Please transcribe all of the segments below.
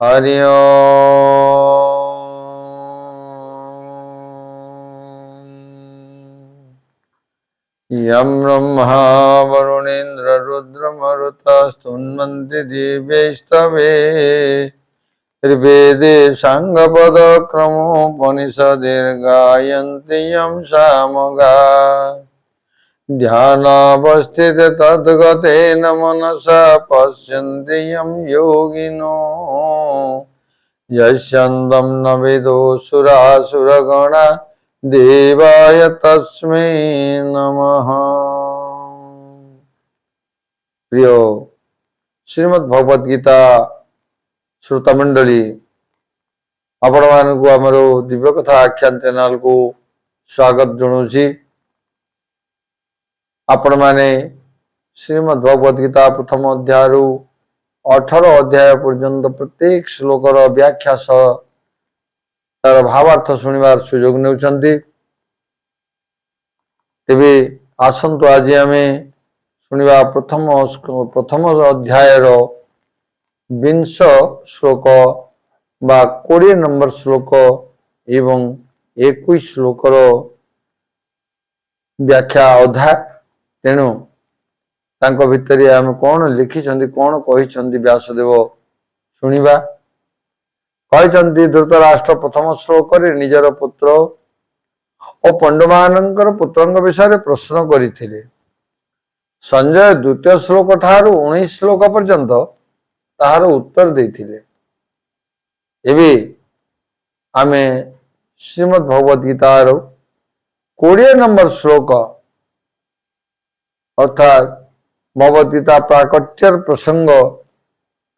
हरि यं ब्रह्मा वरुणेन्द्ररुद्रमरुतस्तुन्वन्ति दिव्यैस्तवे ऋग्वेदे साङ्गपदक्रमोपनिषद्गायन्ति यं सामगा ध्यानावस्थिते तद्गतेन मनसा पश्यन्ति यं योगिनो यस्यन्दं न विदो सुरासुरगणा देवाय तस्मै नमः। प्रिय श्रीमद् भगवद गीता श्रोता मंडली आपण मानक आमर दिव्य कथा आख्यान चैनल को स्वागत जनाऊँगी। आपण माने श्रीमद् भगवद गीता प्रथम अध्याय 18 अध्याय पर्यंत प्रत्येक श्लोकर व्याख्या सह तार भावार्थ शुणिबार सुयोग नेउछन्ति। तेबे आसंतु आज आमे शुणिबा प्रथम अध्याय 20 श्लोक बा 20 नंबर श्लोक एवं 21 श्लोकर व्याख्या अधा। तेणु तांको भितरे आमे कौन लिखिछन्ति कौन कहिछन्ति व्यासदेव शुणिबा। कहिछन्ति धृतराष्ट्र प्रथम श्लोक रे निजर पुत्र और पांडवानंकर पुत्रंग विषय प्रश्न करिथिले। संजय द्वितीय श्लोक ठारू 19 श्लोक पर्यंत ताहार उत्तर देथिले। एबे आमे श्रीमद् भगवद गीतार 20 नंबर श्लोक अर्थात भगवद गीता प्राकट्यर प्रसंग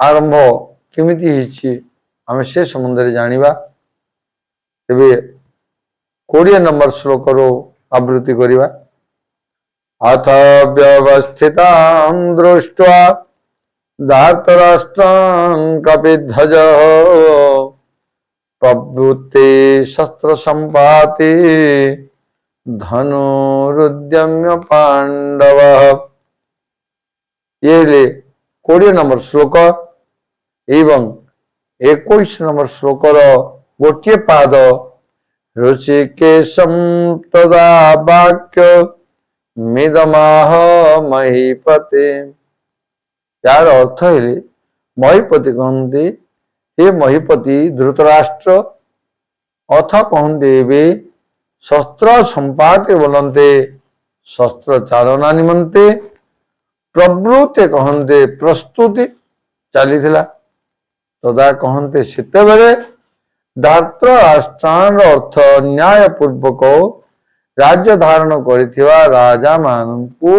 आरंभ केमिति हिछि आमे से संबंध रे जानिबा। तेबे 20 नंबर श्लोक रो आवृत्ति करिबा। अथ व्यवस्थितां दृष्ट्वा धार्तराष्ट्रान् कपिध्वजः प्रवृत्ते शस्त्र संपाते धनुरुद्यम्य पांडवः। ये 20 नंबर श्लोक एवं 21 नंबर श्लोकर गोटे पाद ऋषिकेशं तदा वाक्य मिदमाह महीपते। यार अर्थ है महीपति कहते हे महीपति धृतराष्ट्र अथ कहते वे शस्त्र संपाते बोलते शस्त्र चालना निमंते प्रवृत्ते कहते प्रस्तुति चली तदा कहते सेते बेले धार्तराष्ट्रान अर्थ न्याय पूर्वक राज्य धारण करिथिबा राजा मानकु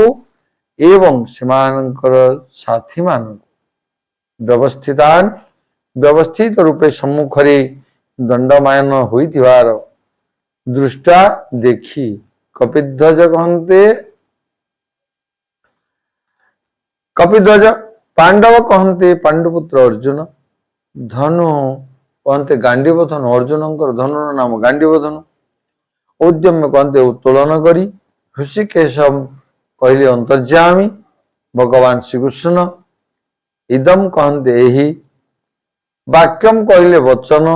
एवं सेमानकर साथी मानकु व्यवस्थितान व्यवस्थित रूपे सम्मुखरे दंडमायन होइथिबार दृष्टा देखी कपिध्वज कहते कपिध्वज पांडव कहते पांडुपुत्र अर्जुन धनु कहते गांडीव धनु अर्जुनंकर धनु नाम गांडीव धनु उद्यम्य कहते उत्तोलन करी ऋषिकेशम कहले अंतर्यामी भगवान श्रीकृष्ण इदम कहते यही वाक्यम कहले वचन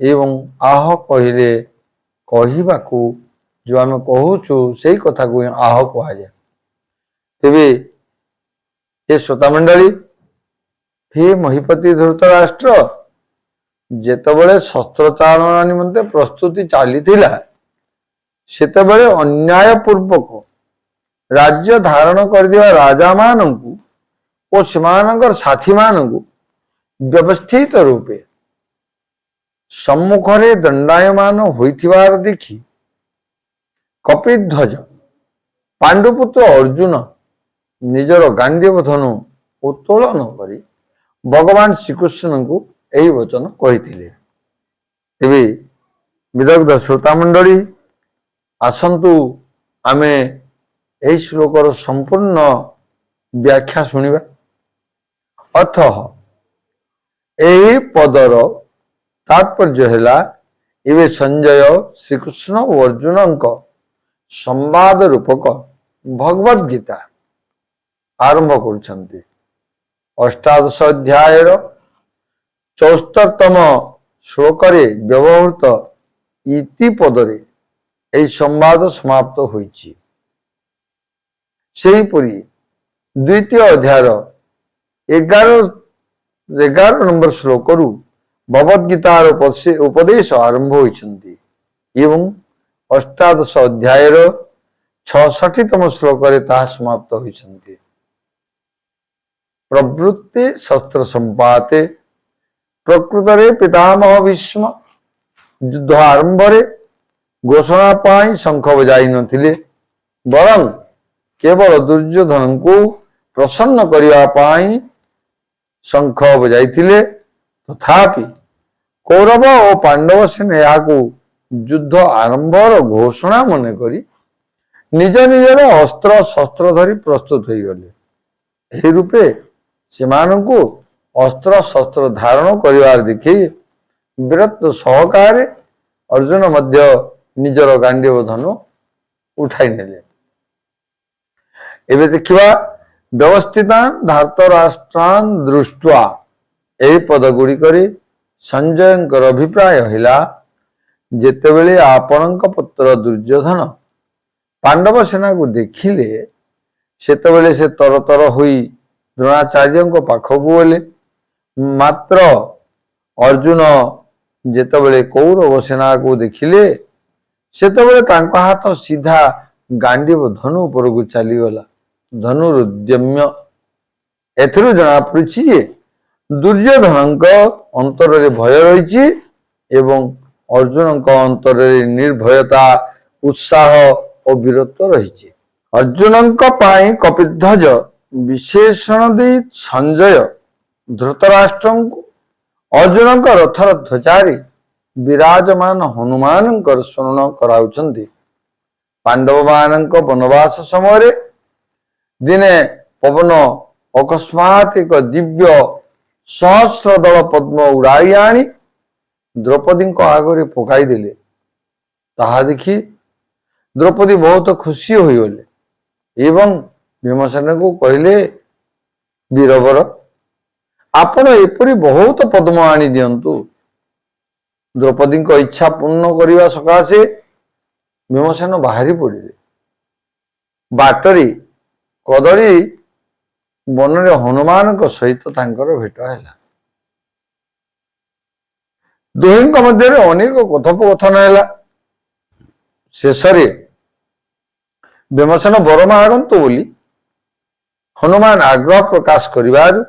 एवं आह कहले कहिबाकू जो आम कहूचु से कथा को आह कह जाए। तेबे हे श्रोता मंडली हे महीपति धृतराष्ट्र जेतबेले शस्त्र चालना निमंते प्रस्तुति चली सेतबेले अन्याय पूर्वक राज्य धारण कर दिया राजा मानकु और सेमानकर साथी मानकु व्यवस्थित रूपे सम्मुखरे दंडायमान होइथिबार देखि कपिध्वज पांडुपुत्र अर्जुन निजर गांडीव धनु उत्तोलन करी भगवान श्रीकृष्ण को यही वचन कही। तेबे विदग्ध श्रोता मंडली आसंतु आमे यही श्लोकर संपूर्ण व्याख्या शुणिबा। अथः यही पदर तात्पर्य है इवे संजय श्रीकृष्ण और अर्जुन संवाद रूपक भगवद गीता आरंभ कर 18 अध्याय ଚଉସ୍ତରତମ ଶ୍ଲୋକରେ ବ୍ୟବହୃତ ଇତି ପଦରେ ଏହି ସମ୍ବାଦ ସମାପ୍ତ ହୋଇଛି। ସେହିପରି ଦ୍ୱିତୀୟ ଅଧ୍ୟାୟର 11 ନମ୍ବର ଶ୍ଲୋକରୁ ଭଗବଦ୍ଗୀତାର ଉପଦେଶ ଆରମ୍ଭ ହୋଇଛନ୍ତି ଏବଂ ଅଷ୍ଟାଦଶ ଅଧ୍ୟାୟର 66ତମ ଶ୍ଲୋକରେ ତାହା ସମାପ୍ତ ହୋଇଛନ୍ତି। ପ୍ରବୃତ୍ତି ଶସ୍ତ୍ର ସମ୍ପାତେ ପ୍ରକୃତରେ ପିତାମହ ଭୀଷ୍ମ ଯୁଦ୍ଧ ଆରମ୍ଭରେ ଘୋଷଣା ପାଇଁ ଶଙ୍ଖ ବଜାଇ ନଥିଲେ, ବରଂ କେବଳ ଦୁର୍ଯ୍ୟୋଧନଙ୍କୁ ପ୍ରସନ୍ନ କରିବା ପାଇଁ ଶଙ୍ଖ ବଜାଇଥିଲେ। ତଥାପି କୌରବ ଓ ପାଣ୍ଡବ ସେନା ଏହାକୁ ଯୁଦ୍ଧ ଆରମ୍ଭର ଘୋଷଣା ମନେକରି ନିଜ ନିଜର ଅସ୍ତ୍ର ଶସ୍ତ୍ର ଧରି ପ୍ରସ୍ତୁତ ହୋଇଗଲେ। ଏହି ରୂପେ ସେମାନଙ୍କୁ ଅସ୍ତ୍ର ଶସ୍ତ୍ର ଧାରଣ କରିବାର ଦେଖି ବୀରତ୍ୱ ସହକାରେ ଅର୍ଜୁନ ମଧ୍ୟ ନିଜର ଗାଣ୍ଡୀବ ଧନୁ ଉଠାଇ ନେଲେ। ଏବେ ଦେଖିବା ବ୍ୟବସ୍ଥିତାନ୍ ଧାର୍ତ୍ତରାଷ୍ଟ୍ରାନ୍ ଦୃଷ୍ଟ୍ୱା। ଏହି ପଦ ଗୁଡ଼ିକରେ ସଞ୍ଜୟଙ୍କର ଅଭିପ୍ରାୟ ହେଲା, ଯେତେବେଳେ ଆପଣଙ୍କ ପୁତ୍ର ଦୁର୍ଯ୍ୟୋଧନ ପାଣ୍ଡବ ସେନାକୁ ଦେଖିଲେ, ସେତେବେଳେ ସେ ତରତର ହୋଇ ଦ୍ରୋଣାଚାର୍ଯ୍ୟଙ୍କ ପାଖକୁ ଗଲେ। ମାତ୍ର ଅର୍ଜୁନ ଯେତେବେଳେ କୌରବ ସେନାକୁ ଦେଖିଲେ, ସେତେବେଳେ ତାଙ୍କ ହାତ ସିଧା ଗାଣ୍ଡୀବ ଧନୁ ଉପରକୁ ଚାଲିଗଲା। ଧନୁରୁଦ୍ୟମ୍ୟ। ଏଥିରୁ ଜଣାପଡୁଛି ଯେ ଦୁର୍ଯ୍ୟୋଧନଙ୍କ ଅନ୍ତରରେ ଭୟ ରହିଛି ଏବଂ ଅର୍ଜୁନଙ୍କ ଅନ୍ତରରେ ନିର୍ଭୟତା, ଉତ୍ସାହ ଓ ବୀରତ୍ୱ ରହିଛି। ଅର୍ଜୁନଙ୍କ ପାଇଁ କପିଧ୍ୱଜ ବିଶେଷଣ ଦେଇ ସଞ୍ଜୟ ଧୃତରାଷ୍ଟ୍ରଙ୍କୁ ଅର୍ଜୁନଙ୍କ ରଥର ଧ୍ୱଜାରେ ବିରାଜମାନ ହନୁମାନଙ୍କର ସ୍ମରଣ କରାଉଛନ୍ତି। ପାଣ୍ଡବମାନଙ୍କ ବନବାସ ସମୟରେ ଦିନେ ପବନ ଅକସ୍ମାତ୍ ଏକ ଦିବ୍ୟ ସହସ୍ର ଦଳ ପଦ୍ମ ଉଡ଼ାଇ ଆଣି ଦ୍ରୌପଦୀଙ୍କ ଆଗରେ ପକାଇଦେଲେ। ତାହା ଦେଖି ଦ୍ରୌପଦୀ ବହୁତ ଖୁସି ହୋଇଗଲେ ଏବଂ ଭୀମସେନଙ୍କୁ କହିଲେ, ବୀରବର, ଆପଣ ଏପରି ବହୁତ ପଦ୍ମ ଆଣି ଦିଅନ୍ତୁ। ଦ୍ରୌପଦୀଙ୍କ ଇଚ୍ଛା ପୂର୍ଣ୍ଣ କରିବା ସକାଶେ ଭୀମସେନ ବାହାରି ପଡ଼ିଲେ। ବାଟରେ କଦଳୀ ବନରେ ହନୁମାନଙ୍କ ସହିତ ତାଙ୍କର ଭେଟ ହେଲା। ଦୁହିଁଙ୍କ ମଧ୍ୟରେ ଅନେକ କଥୋପକଥନ ହେଲା। ଶେଷରେ ଭୀମସେନ ବର ମାଗନ୍ତୁ ବୋଲି ହନୁମାନ ଆଗ୍ରହ ପ୍ରକାଶ କରିବାରୁ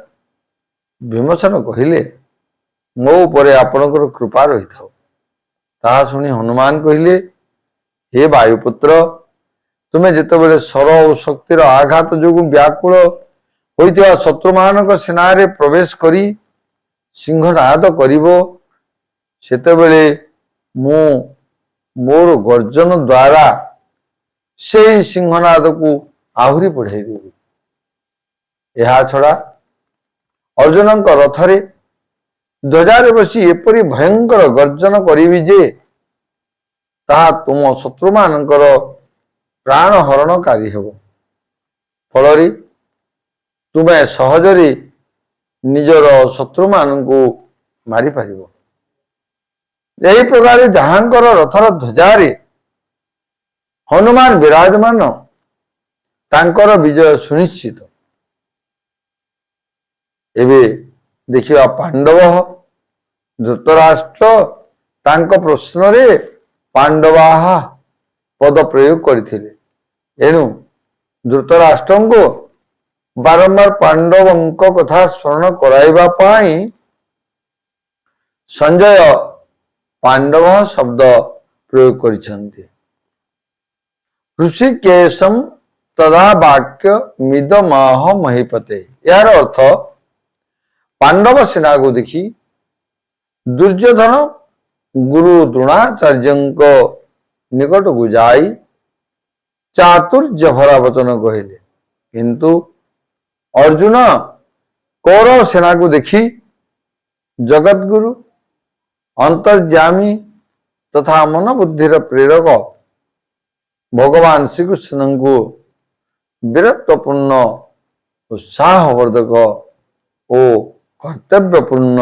ଭୀମସେନ କହିଲେ, ମୋ ଉପରେ ଆପଣଙ୍କର କୃପା ରହିଥାଉ। ତାହା ଶୁଣି ହନୁମାନ କହିଲେ, ହେ ବାୟୁପୁତ୍ର, ତୁମେ ଯେତେବେଳେ ସ୍ୱର ଓ ଶକ୍ତିର ଆଘାତ ଯୋଗୁଁ ବ୍ୟାକୁଳ ହୋଇଥିବା ଶତ୍ରୁମାନଙ୍କ ସେନାରେ ପ୍ରବେଶ କରି ସିଂହନାଦ କରିବ, ସେତେବେଳେ ମୁଁ ମୋର ଗର୍ଜନ ଦ୍ୱାରା ସେହି ସିଂହନାଦକୁ ଆହୁରି ବଢ଼ାଇ ଦେବି। ଏହା ଛଡ଼ା ଅର୍ଜୁନଙ୍କ ରଥରେ ଧ୍ୱଜାରେ ବସି ଏପରି ଭୟଙ୍କର ଗର୍ଜନ କରିବି ଯେ ତାହା ତୁମ ଶତ୍ରୁମାନଙ୍କର ପ୍ରାଣ ହରଣକାରୀ ହେବ। ଫଳରେ ତୁମେ ସହଜରେ ନିଜର ଶତ୍ରୁମାନଙ୍କୁ ମାରିପାରିବ। ଏହି ପ୍ରକାର ଯାହାଙ୍କର ରଥର ଧ୍ୱଜାରେ ହନୁମାନ ବିରାଜମାନ, ତାଙ୍କର ବିଜୟ ସୁନିଶ୍ଚିତ। ଏବେ ଦେଖିବା ପାଣ୍ଡବ। ଧୃତରାଷ୍ଟ୍ର ତାଙ୍କ ପ୍ରଶ୍ନରେ ପାଣ୍ଡବାହା ପଦ ପ୍ରୟୋଗ କରିଥିଲେ। ଏଣୁ ଧୃତରାଷ୍ଟ୍ରଙ୍କୁ ବାରମ୍ବାର ପାଣ୍ଡବଙ୍କ କଥା ସ୍ମରଣ କରାଇବା ପାଇଁ ସଞ୍ଜୟ ପାଣ୍ଡବ ଶବ୍ଦ ପ୍ରୟୋଗ କରିଛନ୍ତି। ଋଷିକେଶମ ତଦା ବାକ୍ୟ ମିଦମାହ ମହିପତେ। ଏହାର ଅର୍ଥ, ପାଣ୍ଡବ ସେନାକୁ ଦେଖି ଦୁର୍ଯ୍ୟୋଧନ ଗୁରୁ ଦ୍ରୋଣାଚାର୍ଯ୍ୟଙ୍କ ନିକଟକୁ ଯାଇ ଚାତୁର୍ଯ୍ୟ ଭରା ବଚନ କହିଲେ। କିନ୍ତୁ ଅର୍ଜୁନ କୌରବ ସେନାକୁ ଦେଖି ଜଗଦ୍ଗୁରୁ, ଅନ୍ତର୍ଯ୍ୟାମୀ ତଥା ମନ ବୁଦ୍ଧିର ପ୍ରେରକ ଭଗବାନ ଶ୍ରୀକୃଷ୍ଣଙ୍କୁ ବୀରତ୍ୱପୂର୍ଣ୍ଣ, ଉତ୍ସାହବର୍ଦ୍ଧକ ଓ କର୍ତ୍ତବ୍ୟପୂର୍ଣ୍ଣ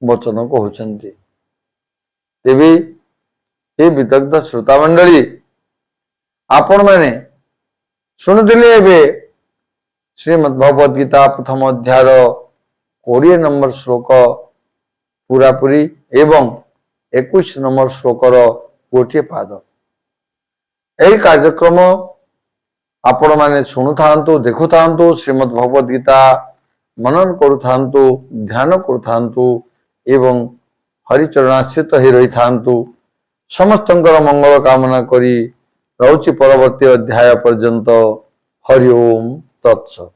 वचन कहते। तेबे हे विदग्ध श्रोता मंडली, आपण मैंने शुणुले एवं श्रीमद् भगवद गीता प्रथम अध्याय 20 नंबर श्लोक पूरापूरी एवं 21 नंबर श्लोकर गोटे पाद। यही कार्यक्रम आपण मैंने शुणु था, देखु था, श्रीमद् भगवद गीता मनन करू था, ध्यान करू था एवं हरिचरणाश्रित ही रही था। समस्तंकर मंगल कामना करी रहुछि परवर्ती अध्याय पर्यंत। हरि ओम तत्सत।